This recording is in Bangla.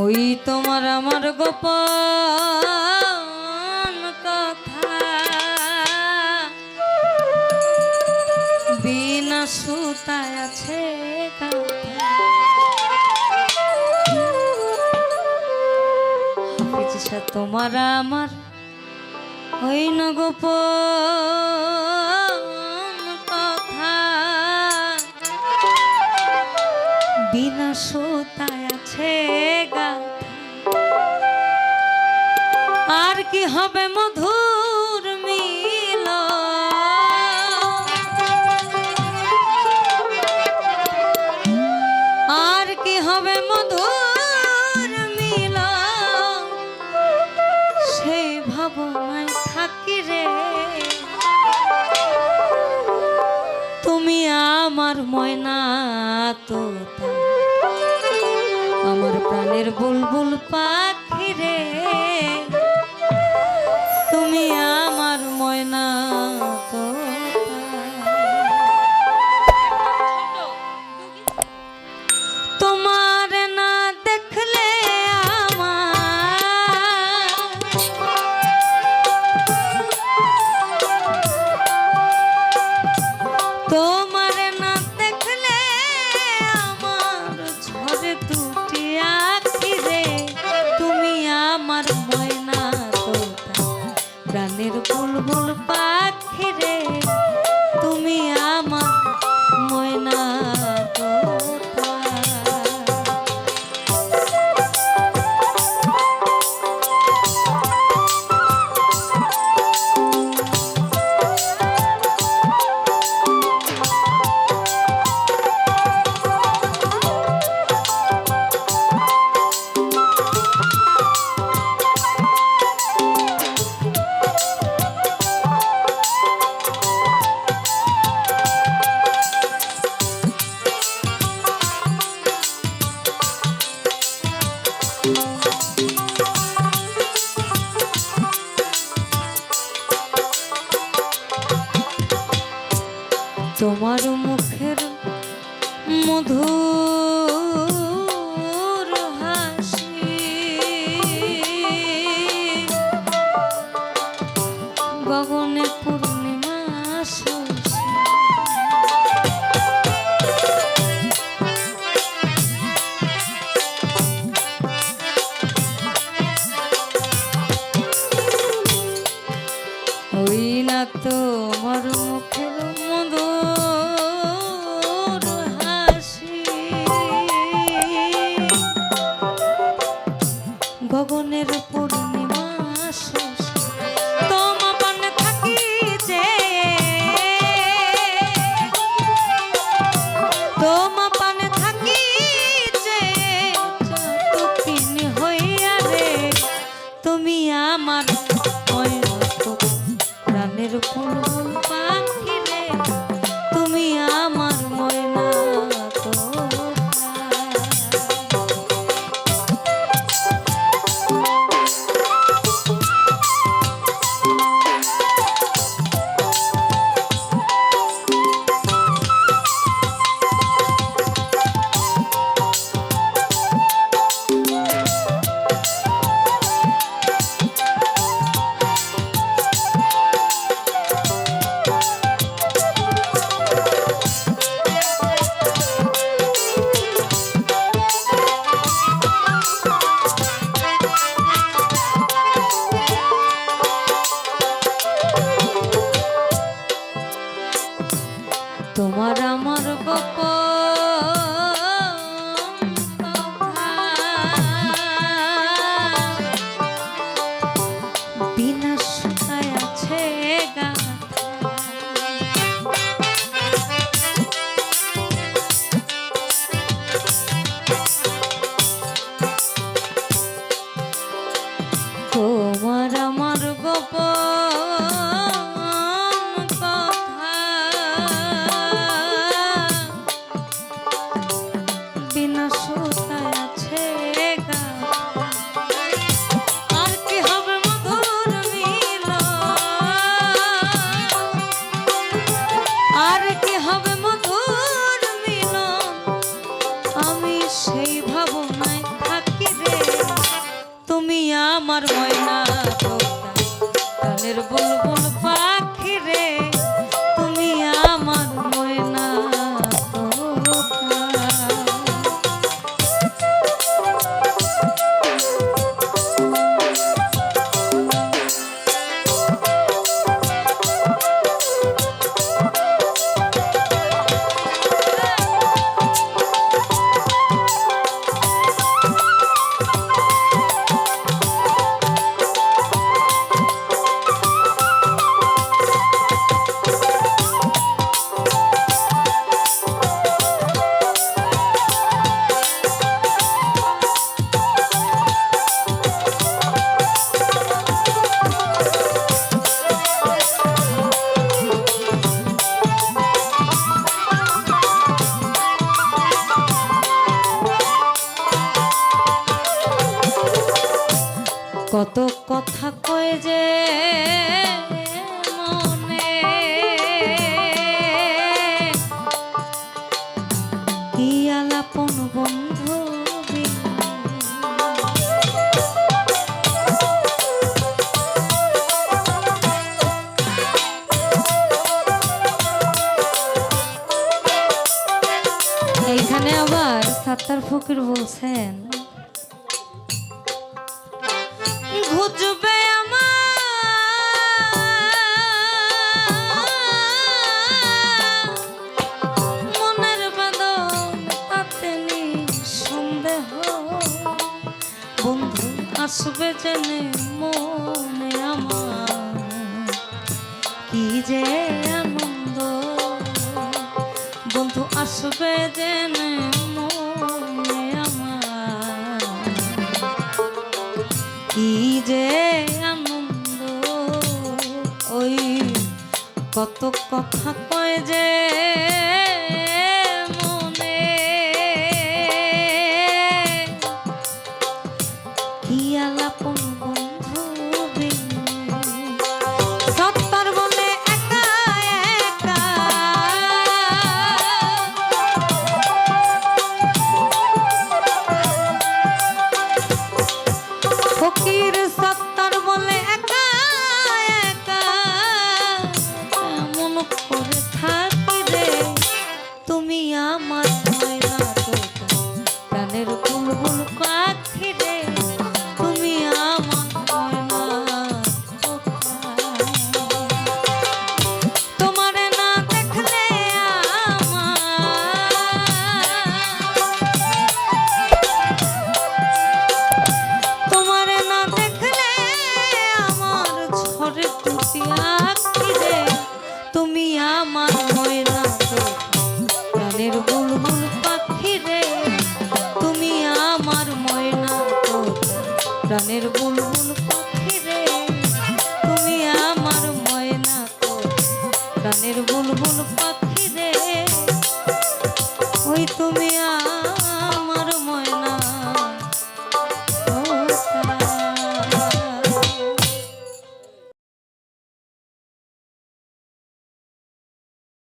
ওই তোমার আমার গোপন কথা বিনা সুতায় আছে তোমার আমার ওই না গোপন কথা বিনা সুতায় আছে আর কি হবে মধুর মিল আর কি হবে মধুর মিল সেই ভাবনায় থাকি রে তুমি আমার ময়না তোতা আমার প্রাণের বুলবুল পাখি রে তুমি আমার ময়না তোমার না দেখলে তোমার না দেখলে আমার ঝরে দুটি আখি রে তুমি আমার ময়না তোতা প্রাণের বুলবুল পাখি রে তুমি আমার ময়না তোতা তোমার মুখের মধুর হাসি গগনে পূর্ণিমা শশী ওই না তোমার মুখের মধুর হাসি গগনের পূর্ণিমা শশী তোমা পানে থাকি যে তোমা পানে থাকি যে চতুকিনি হইয়া রে তুমি আমার প্রাণের বুলবুল পাখি রে তুমি আমার ময়না তোমার আমার গোপন বিনা সুতায় আছে আমার ময়না কানের বুলবুল পাখি রে তুমি আমার ময়না কত কথা কয় যে মনে কি আলাপন বন্ধু এইখানে আবার সাত্তার ফকির বলছেন ঘুচবে মনের বাদন তাতে সন্দেহ বন্ধু আসবে জেনে মনে আমার কি যে আনন্দ বন্ধু আসবে জেনে মনে আমার কি যে আনন্দ ওই কত কথা কয় যে